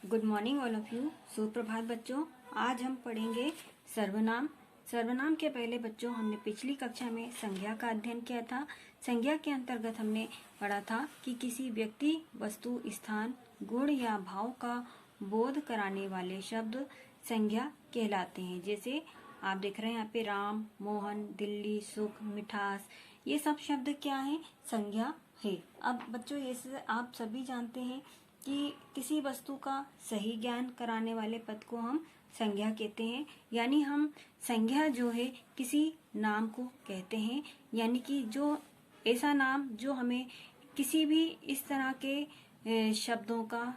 Good morning all of you. सुप्रभात बच्चों। आज हम पढ़ेंगे सर्वनाम। सर्वनाम के पहले बच्चों हमने पिछली कक्षा में संज्ञा का अध्ययन किया था। संज्ञा के अंतर्गत हमने पढ़ा था कि किसी व्यक्ति, वस्तु, स्थान, गुण या भाव का बोध कराने वाले शब्द संज्ञा कहलाते हैं। जैसे आप देख रहे हैं यहाँ पे राम, मोहन, दिल्ली, सुख, मिठास, ये सब शब्द क्या है? संज्ञा है। अब बच्चों ये आप सभी जानते हैं कि किसी वस्तु का सही ज्ञान कराने वाले पद को हम संज्ञा कहते हैं। यानी हम संज्ञा जो है किसी नाम को कहते हैं, यानी कि जो ऐसा नाम जो हमें किसी भी इस तरह के शब्दों का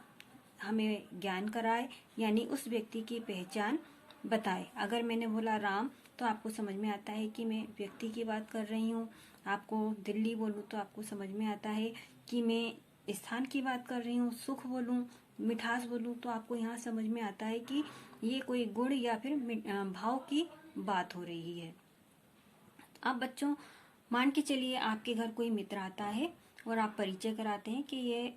हमें ज्ञान कराए, यानी उस व्यक्ति की पहचान बताए। अगर मैंने बोला राम तो आपको समझ में आता है कि मैं व्यक्ति की बात कर रही हूँ। आपको दिल्ली बोलूँ तो आपको समझ में आता है कि मैं स्थान की बात कर रही हूँ। सुख बोलूँ, मिठास बोलूँ तो आपको यहाँ समझ में आता है कि ये कोई गुण या फिर भाव की बात हो रही है। अब बच्चों मान के चलिए आपके घर कोई मित्र आता है और आप परिचय कराते हैं कि ये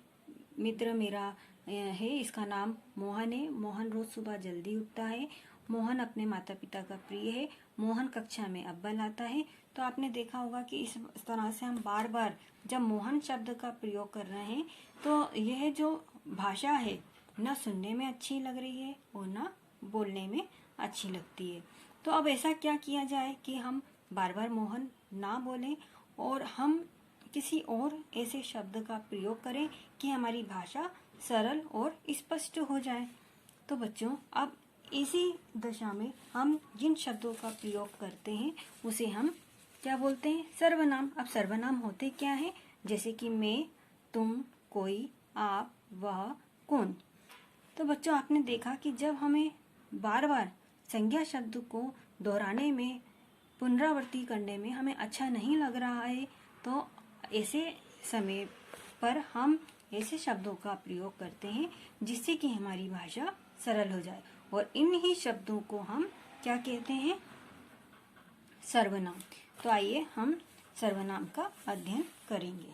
मित्र मेरा है, इसका नाम मोहन है। मोहन रोज सुबह जल्दी उठता है। मोहन अपने माता पिता का प्रिय है। मोहन कक्षा में अव्वल आता है। तो आपने देखा होगा कि इस तरह से हम बार बार जब मोहन शब्द का प्रयोग कर रहे हैं तो यह जो भाषा है न सुनने में अच्छी लग रही है और न बोलने में अच्छी लगती है। तो अब ऐसा क्या किया जाए कि हम बार बार मोहन ना बोलें और हम किसी और ऐसे शब्द का प्रयोग करें कि हमारी भाषा सरल और स्पष्ट हो जाए। तो बच्चों अब इसी दशा में हम जिन शब्दों का प्रयोग करते हैं उसे हम क्या बोलते हैं? सर्वनाम। अब सर्वनाम होते क्या है? जैसे कि मैं, तुम, कोई, आप, वह, कौन। तो बच्चों आपने देखा कि जब हमें बार बार संज्ञा शब्द को दोहराने में, पुनरावृत्ति करने में हमें अच्छा नहीं लग रहा है तो ऐसे समय पर हम ऐसे शब्दों का प्रयोग करते हैं जिससे कि हमारी भाषा सरल हो जाए, और इन ही शब्दों को हम क्या कहते हैं? सर्वनाम। तो आइए हम सर्वनाम का अध्ययन करेंगे।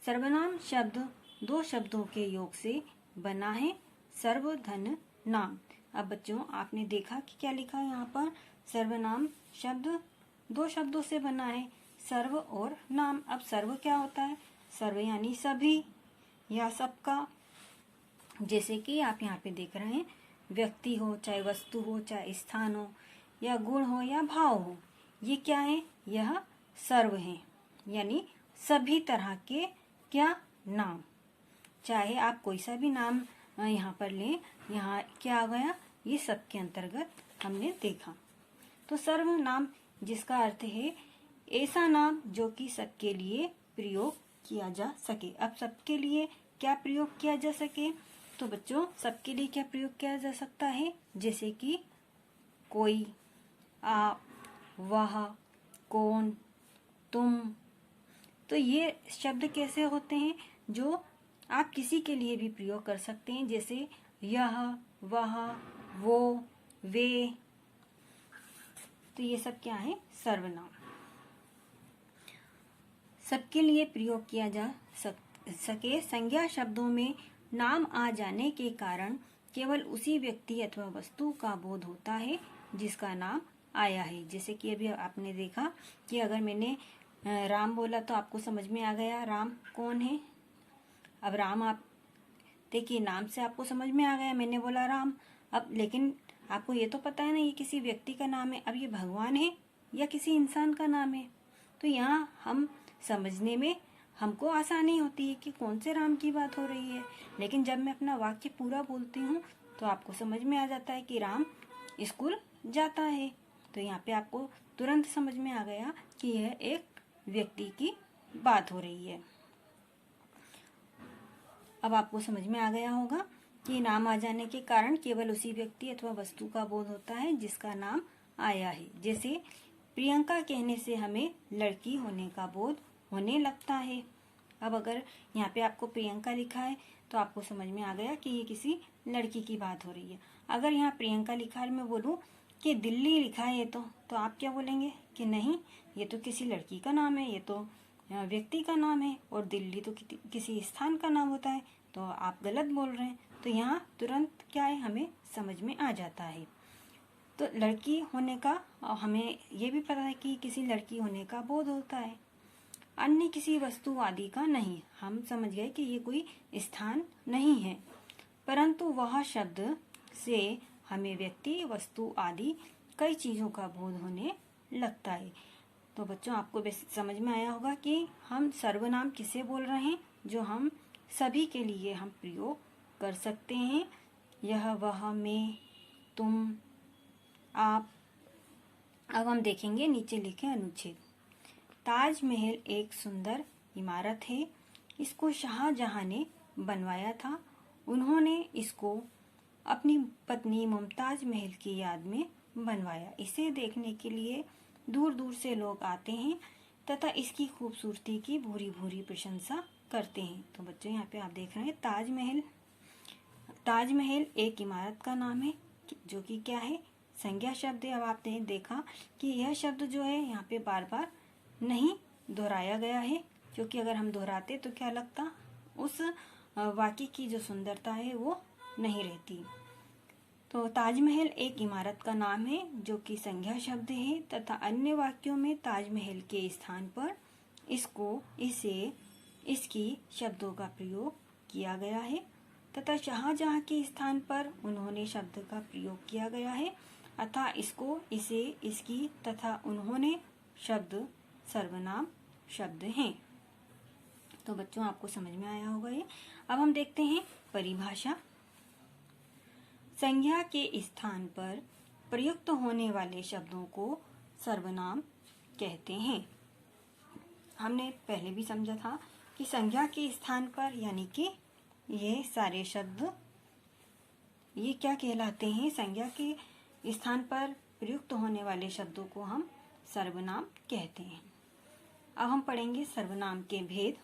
सर्वनाम शब्द दो शब्दों के योग से बना है, सर्व, धन, नाम। अब बच्चों आपने देखा कि क्या लिखा है यहाँ पर? सर्वनाम शब्द दो शब्दों से बना है, सर्व और नाम। अब सर्व क्या होता है? सर्व यानी सभी या सबका। जैसे कि आप यहाँ पे देख रहे हैं, व्यक्ति हो, चाहे वस्तु हो, चाहे स्थान हो, या गुण हो या भाव हो, ये क्या है? यह सर्व है, यानी सभी तरह के क्या नाम। चाहे आप कोई सा भी नाम यहाँ पर लें, यहाँ क्या आ गया? ये सब के अंतर्गत हमने देखा। तो सर्वनाम जिसका अर्थ है ऐसा नाम जो कि सबके लिए प्रयोग किया जा सके। अब सबके लिए क्या प्रयोग किया जा सके? तो बच्चों सबके लिए क्या प्रयोग किया जा सकता है? जैसे कि कोई, आप, वह, कौन, तुम। तो ये शब्द कैसे होते हैं? जो आप किसी के लिए भी प्रयोग कर सकते हैं, जैसे यह, वह, वो, वे। तो ये सब क्या है? सर्वनाम। सबके लिए प्रयोग किया जा सके। संज्ञा शब्दों में नाम आ जाने के कारण केवल उसी व्यक्ति अथवा वस्तु का बोध होता है जिसका नाम आया है। जैसे कि अभी आपने देखा कि अगर मैंने राम बोला तो आपको समझ में आ गया राम कौन है। अब राम आप देखिए, नाम से आपको समझ में आ गया, मैंने बोला राम। अब लेकिन आपको ये तो पता है ना ये किसी व्यक्ति का नाम है। अब ये भगवान है या किसी इंसान का नाम है? तो यहाँ हम समझने में हमको आसानी होती है कि कौन से राम की बात हो रही है। लेकिन जब मैं अपना वाक्य पूरा बोलती हूँ तो आपको समझ में आ जाता है कि राम स्कूल जाता है। तो यहाँ पे आपको तुरंत समझ में आ गया कि यह एक व्यक्ति की बात हो रही है। अब आपको समझ में आ गया होगा कि नाम आ जाने के कारण केवल उसी व्यक्ति अथवा वस्तु का बोध होता है जिसका नाम आया है। जैसे प्रियंका कहने से हमें लड़की होने का बोध होने लगता है। अब अगर यहाँ पे आपको प्रियंका लिखा है तो आपको समझ में आ गया कि ये किसी लड़की की बात हो रही है। अगर यहाँ प्रियंका लिखा है, मैं बोलूँ कि दिल्ली लिखा है तो आप क्या बोलेंगे कि नहीं, ये तो किसी लड़की का नाम है, ये तो व्यक्ति का नाम है, और दिल्ली तो किसी स्थान का नाम होता है। तो आप गलत बोल रहे हैं। तो यहाँ तुरंत क्या है, हमें समझ में आ जाता है। तो लड़की होने का हमें ये भी पता है कि किसी लड़की होने का बोध होता है, अन्य किसी वस्तु आदि का नहीं। हम समझ गए कि ये कोई स्थान नहीं है, परंतु वह शब्द से हमें व्यक्ति, वस्तु आदि कई चीजों का बोध होने लगता है। तो बच्चों, आपको समझ में आया होगा कि हम सर्वनाम किसे बोल रहे हैं, जो हम सभी के लिए हम प्रयोग कर सकते हैं। यह, वह, मैं, तुम, आप। अब हम देखेंगे नीचे लिखे अनुच्छेद। ताजमहल एक सुंदर इमारत है। इसको शाहजहां ने बनवाया था। उन्होंने इसको अपनी पत्नी मुमताज महल की याद में बनवाया। इसे देखने के लिए दूर दूर से लोग आते हैं तथा इसकी खूबसूरती की भूरी भूरी प्रशंसा करते हैं। तो बच्चों, यहाँ पे आप देख रहे हैं ताजमहल। ताजमहल एक इमारत का नाम है, जो कि क्या है, संज्ञा शब्द है। अब आपने देखा कि यह शब्द जो है यहाँ पे बार बार नहीं दोहराया गया है, क्योंकि अगर हम दोहराते तो क्या लगता, उस वाक्य की जो सुंदरता है वो नहीं रहती। तो ताजमहल एक इमारत का नाम है, जो कि संज्ञा शब्द है, तथा अन्य वाक्यों में ताजमहल के स्थान पर इसे इसकी शब्दों का प्रयोग किया गया है, तथा शाहजहां के स्थान पर उन्होंने शब्द का प्रयोग किया गया है, अतः इसको, इसे, इसकी तथा उन्होंने शब्द सर्वनाम शब्द हैं। तो बच्चों, आपको समझ में आया होगा ये। अब हम देखते हैं परिभाषा। संज्ञा के स्थान पर प्रयुक्त होने वाले शब्दों को सर्वनाम कहते हैं। हमने पहले भी समझा था कि संज्ञा के स्थान पर, यानी कि ये सारे शब्द ये क्या कहलाते हैं, संज्ञा के स्थान पर प्रयुक्त होने वाले शब्दों को हम सर्वनाम कहते हैं। अब हम पढ़ेंगे सर्वनाम के भेद।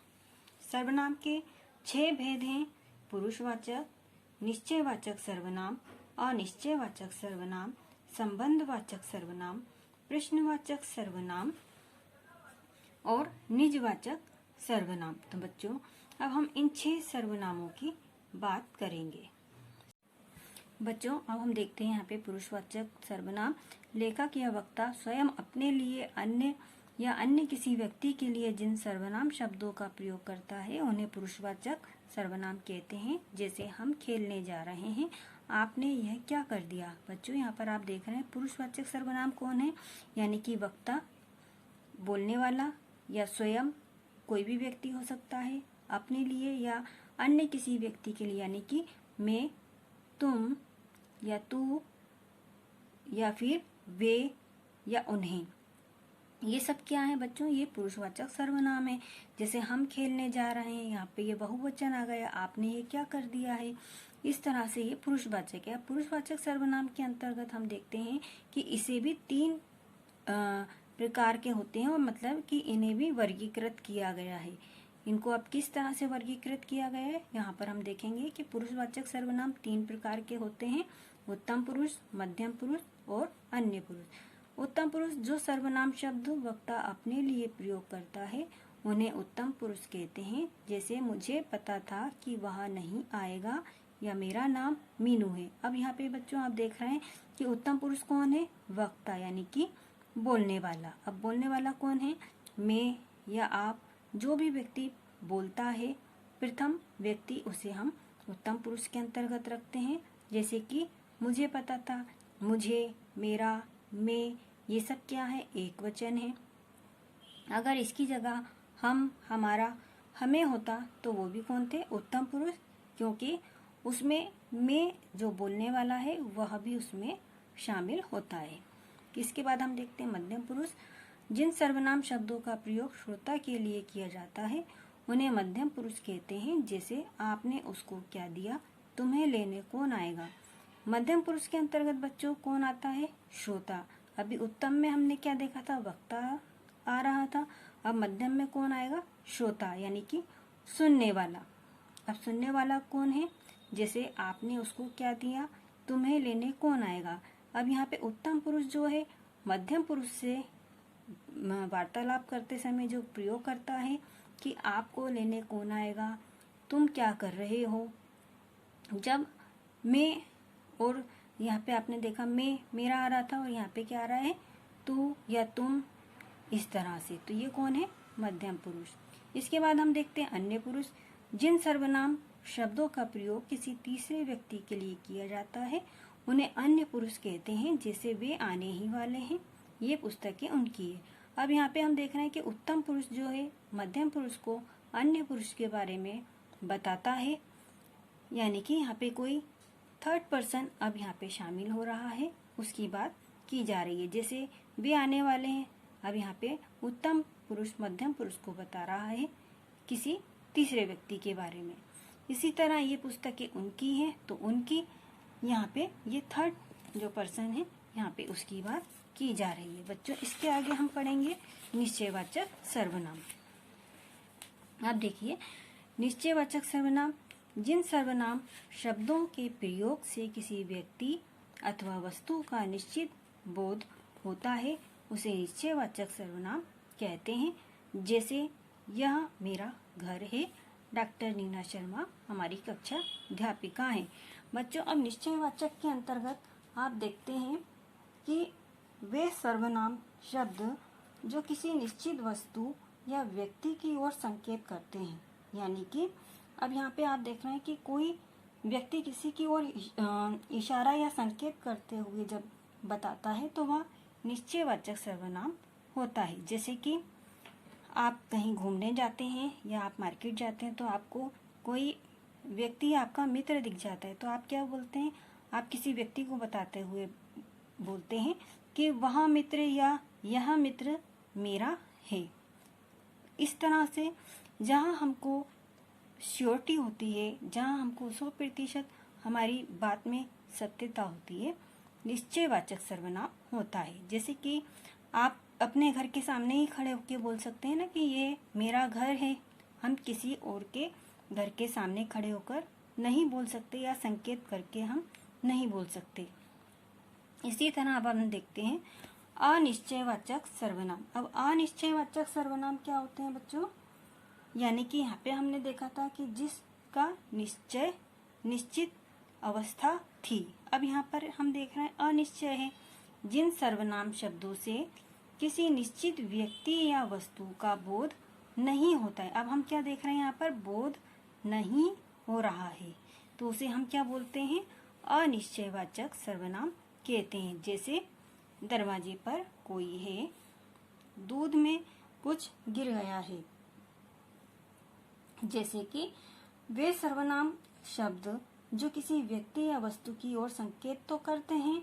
सर्वनाम के 6 भेद हैं। पुरुषवाचक, निश्चयवाचक सर्वनाम, अनिश्चयवाचक सर्वनाम, संबंधवाचक सर्वनाम, प्रश्नवाचक सर्वनाम और निजवाचक सर्वनाम। तो बच्चों, अब हम इन 6 सर्वनामों की बात करेंगे। बच्चों, अब हम देखते हैं यहाँ पे पुरुषवाचक सर्वनाम। लेखक या वक्ता स्वयं अपने लिए, अन्य या अन्य किसी व्यक्ति के लिए जिन सर्वनाम शब्दों का प्रयोग करता है उन्हें पुरुषवाचक सर्वनाम कहते हैं। जैसे हम खेलने जा रहे हैं, आपने यह क्या कर दिया। बच्चों, यहाँ पर आप देख रहे हैं पुरुषवाचक सर्वनाम कौन है, यानी कि वक्ता, बोलने वाला, या स्वयं कोई भी व्यक्ति हो सकता है, अपने लिए या अन्य किसी व्यक्ति के लिए, यानी कि मैं, तुम या तू, या फिर वे या उन्हें। ये सब क्या है बच्चों, ये पुरुषवाचक सर्वनाम है। जैसे हम खेलने जा रहे हैं, यहाँ पे ये बहुवचन आ गया, आपने ये क्या कर दिया है। इस तरह से ये पुरुषवाचक है। पुरुषवाचक सर्वनाम के अंतर्गत हम देखते हैं कि इसे भी 3 प्रकार के होते हैं, और मतलब कि इन्हें भी वर्गीकृत किया गया है। इनको अब किस तरह से वर्गीकृत किया गया है, यहाँ पर हम देखेंगे कि पुरुषवाचक सर्वनाम 3 प्रकार के होते हैं। उत्तम पुरुष, मध्यम पुरुष और अन्य पुरुष। उत्तम पुरुष जो सर्वनाम शब्द वक्ता अपने लिए प्रयोग करता है उन्हें उत्तम पुरुष कहते हैं। जैसे मुझे पता था कि वह नहीं आएगा, या मेरा नाम मीनू है। अब यहाँ पे बच्चों आप देख रहे हैं कि उत्तम पुरुष कौन है, वक्ता, यानी कि बोलने वाला। अब बोलने वाला कौन है, मैं या आप, जो भी व्यक्ति बोलता है प्रथम व्यक्ति, उसे हम उत्तम पुरुष के अंतर्गत रखते हैं। जैसे कि मुझे पता था, मुझे, मेरा, मैं, ये सब क्या है, एक वचन है। अगर इसकी जगह हम, हमारा, हमें होता तो वो भी कौन थे, उत्तम पुरुष, क्योंकि उसमें मैं जो बोलने वाला है वह भी उसमें शामिल होता है। इसके बाद हम देखते हैं मध्यम पुरुष। जिन सर्वनाम शब्दों का प्रयोग श्रोता के लिए किया जाता है उन्हें मध्यम पुरुष कहते हैं। जैसे आपने उसको क्या दिया, तुम्हें लेने कौन आएगा। मध्यम पुरुष के अंतर्गत बच्चों कौन आता है, श्रोता। अभी उत्तम में हमने क्या देखा था, वक्ता आ रहा था। अब मध्यम में कौन आएगा, श्रोता, यानी कि सुनने वाला। अब सुनने वाला कौन है, जैसे आपने उसको क्या दिया, तुम्हें लेने कौन आएगा। अब यहाँ पे उत्तम पुरुष जो है मध्यम पुरुष से वार्तालाप करते समय जो प्रयोग करता है कि आपको लेने कौन आएगा, तुम क्या कर रहे हो। जब मैं, और यहाँ पे आपने देखा मैं, मेरा आ रहा था, और यहाँ पे क्या आ रहा है, तू या तुम, इस तरह से। तो ये कौन है, मध्यम पुरुष। इसके बाद हम देखते हैं अन्य पुरुष। जिन सर्वनाम शब्दों का प्रयोग किसी तीसरे व्यक्ति के लिए किया जाता है उन्हें अन्य पुरुष कहते हैं, जैसे वे आने ही वाले हैं। ये पुस्तकें उनकी है। अब यहाँ पे हम देख रहे हैं कि उत्तम पुरुष जो है मध्यम पुरुष को अन्य पुरुष के बारे में बताता है, यानी कि यहाँ पे कोई थर्ड पर्सन अब यहाँ पे शामिल हो रहा है, उसकी बात की जा रही है। जैसे वे आने वाले हैं, अब यहाँ पे उत्तम पुरुष मध्यम पुरुष को बता रहा है किसी तीसरे व्यक्ति के बारे में। इसी तरह ये पुस्तकें उनकी हैं, तो उनकी यहाँ पे ये थर्ड जो पर्सन है यहाँ पे उसकी बात की जा रही है। बच्चों इसके आगे हम पढ़ेंगे निश्चयवाचक सर्वनाम। आप देखिए, निश्चयवाचक सर्वनाम जिन सर्वनाम शब्दों के प्रयोग से किसी व्यक्ति अथवा वस्तु का निश्चित बोध होता है उसे निश्चयवाचक सर्वनाम कहते हैं। जैसे यह मेरा घर है। डॉक्टर नीना शर्मा हमारी कक्षा अध्यापिका हैं। बच्चों अब निश्चयवाचक के अंतर्गत आप देखते हैं कि वे सर्वनाम शब्द जो किसी निश्चित वस्तु या व्यक्ति की ओर संकेत करते हैं, यानी कि अब यहाँ पे आप देख रहे हैं कि कोई व्यक्ति किसी की ओर इशारा या संकेत करते हुए जब बताता है तो वह निश्चयवाचक सर्वनाम होता है। जैसे कि आप कहीं घूमने जाते हैं या आप मार्केट जाते हैं तो आपको कोई व्यक्ति आपका मित्र दिख जाता है, तो आप क्या बोलते हैं, आप किसी व्यक्ति को बताते हुए बोलते हैं कि वह मित्र या यह मित्र मेरा है। इस तरह से जहाँ हमको श्योरिटी होती है, जहाँ हमको 100% हमारी बात में सत्यता होती है, निश्चयवाचक सर्वनाम होता है। जैसे कि आप अपने घर के सामने ही खड़े होकर बोल सकते हैं ना कि ये मेरा घर है। हम किसी और के घर के सामने खड़े होकर नहीं बोल सकते या संकेत करके हम नहीं बोल सकते। इसी तरह अब हम देखते हैं अनिश्चयवाचक सर्वनाम। अब अनिश्चयवाचक सर्वनाम क्या होते हैं बच्चों, यानी कि यहाँ पे हमने देखा था कि जिसका निश्चय निश्चित अवस्था थी। अब यहाँ पर हम देख रहे हैं अनिश्चय है। जिन सर्वनाम शब्दों से किसी निश्चित व्यक्ति या वस्तु का बोध नहीं होता है। अब हम क्या देख रहे हैं, यहाँ पर बोध नहीं हो रहा है, तो उसे हम क्या बोलते हैं, अनिश्चयवाचक सर्वनाम कहते हैं। जैसे दरवाजे पर कोई है, दूध में कुछ गिर गया है। जैसे कि वे सर्वनाम शब्द जो किसी व्यक्ति या वस्तु की ओर संकेत तो करते हैं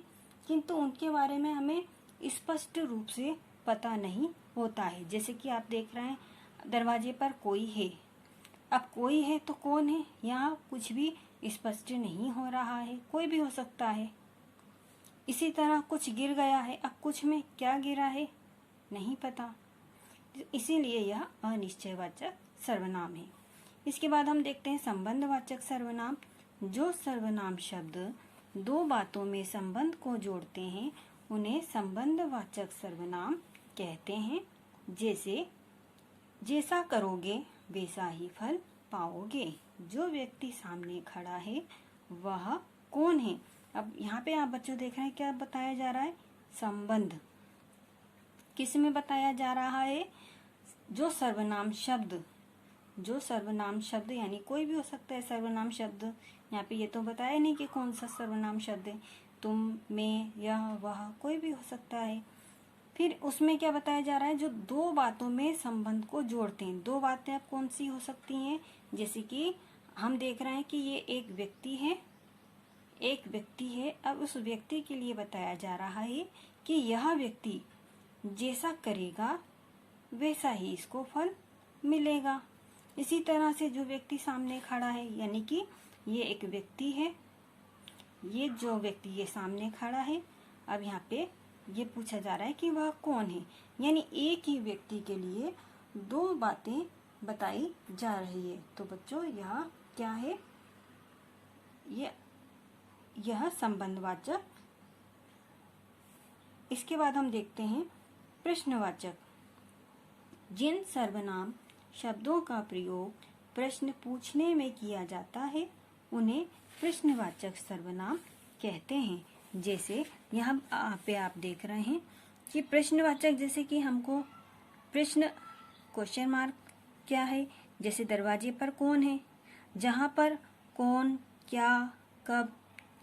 किंतु उनके बारे में हमें स्पष्ट रूप से पता नहीं होता है। जैसे कि आप देख रहे हैं दरवाजे पर कोई है। अब कोई है तो कौन है, यहाँ कुछ भी स्पष्ट नहीं हो रहा है, कोई भी हो सकता है। इसी तरह कुछ गिर गया है, अब कुछ में क्या गिरा है नहीं पता, इसीलिए यह अनिश्चयवाचक सर्वनाम है। इसके बाद हम देखते हैं संबंधवाचक सर्वनाम। जो सर्वनाम शब्द दो बातों में संबंध को जोड़ते हैं उन्हें संबंधवाचक सर्वनाम कहते हैं। जैसे जैसा करोगे वैसा ही फल पाओगे। जो व्यक्ति सामने खड़ा है वह कौन है। अब यहाँ पे आप बच्चों देख रहे हैं क्या बताया जा रहा है, संबंध किस में बताया जा रहा है, जो सर्वनाम शब्द यानी कोई भी हो सकता है सर्वनाम शब्द। यहाँ पे ये तो बताया नहीं कि कौन सा सर्वनाम शब्द है, तुम, मैं, यह, वह, कोई भी हो सकता है। फिर उसमें क्या बताया जा रहा है, जो दो बातों में संबंध को जोड़ते हैं। दो बातें अब कौन सी हो सकती हैं, जैसे कि हम देख रहे हैं कि ये एक व्यक्ति है। अब उस व्यक्ति के लिए बताया जा रहा है कि यह व्यक्ति जैसा करेगा वैसा ही इसको फल मिलेगा। इसी तरह से जो व्यक्ति सामने खड़ा है, यानी कि ये एक व्यक्ति है, ये जो व्यक्ति ये सामने खड़ा है, अब यहाँ पे ये पूछा जा रहा है कि वह कौन है, यानी एक ही व्यक्ति के लिए दो बातें बताई जा रही है। तो बच्चों यह क्या है, यह संबंधवाचक। इसके बाद हम देखते हैं प्रश्नवाचक। जिन सर्वनाम शब्दों का प्रयोग प्रश्न पूछने में किया जाता है उन्हें प्रश्नवाचक सर्वनाम कहते हैं। जैसे यहाँ पे आप देख रहे हैं कि प्रश्नवाचक, जैसे कि हमको प्रश्न क्वेश्चन मार्क क्या है, जैसे दरवाजे पर कौन है, जहाँ पर कौन, क्या, कब,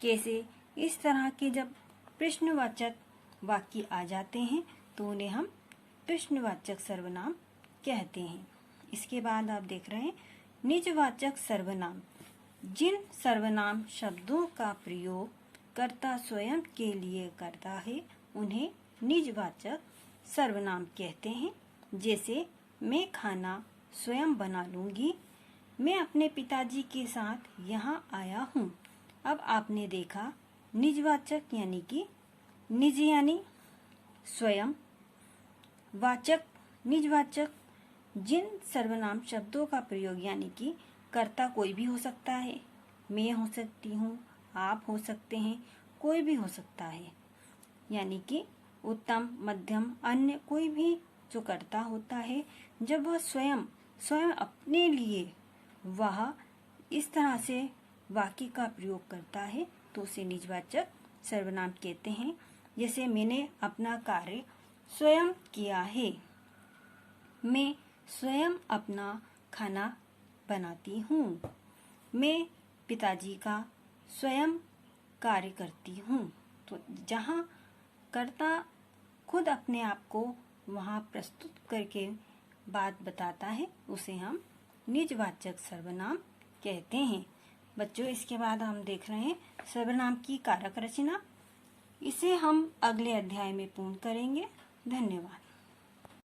कैसे, इस तरह के जब प्रश्नवाचक वाक्य आ जाते हैं तो उन्हें हम प्रश्नवाचक सर्वनाम कहते हैं। इसके बाद आप देख रहे हैं निजवाचक सर्वनाम। जिन सर्वनाम शब्दों का प्रयोग कर्ता स्वयं के लिए करता है उन्हें निजवाचक सर्वनाम कहते हैं। जैसे मैं खाना स्वयं बना लूंगी, मैं अपने पिताजी के साथ यहाँ आया हूँ। अब आपने देखा निजवाचक यानी कि निज यानी स्वयं, वाचक निजवाचक जिन सर्वनाम शब्दों का प्रयोग यानी कि कर्ता कोई भी हो सकता है, मैं हो सकती हूँ, आप हो सकते हैं, कोई भी हो सकता है, यानी कि उत्तम, मध्यम, अन्य कोई भी जो कर्ता होता है, जब वह स्वयं अपने लिए वह इस तरह से वाक्य का प्रयोग करता है तो उसे निजवाचक सर्वनाम कहते हैं। जैसे मैंने अपना कार्य स्वयं किया है, मैं स्वयं अपना खाना बनाती हूँ, मैं पिताजी का स्वयं कार्य करती हूँ। तो जहाँ कर्ता खुद अपने आप को वहाँ प्रस्तुत करके बात बताता है उसे हम निजवाचक सर्वनाम कहते हैं। बच्चों, इसके बाद हम देख रहे हैं सर्वनाम की कारक रचना। इसे हम अगले अध्याय में पूर्ण करेंगे। धन्यवाद।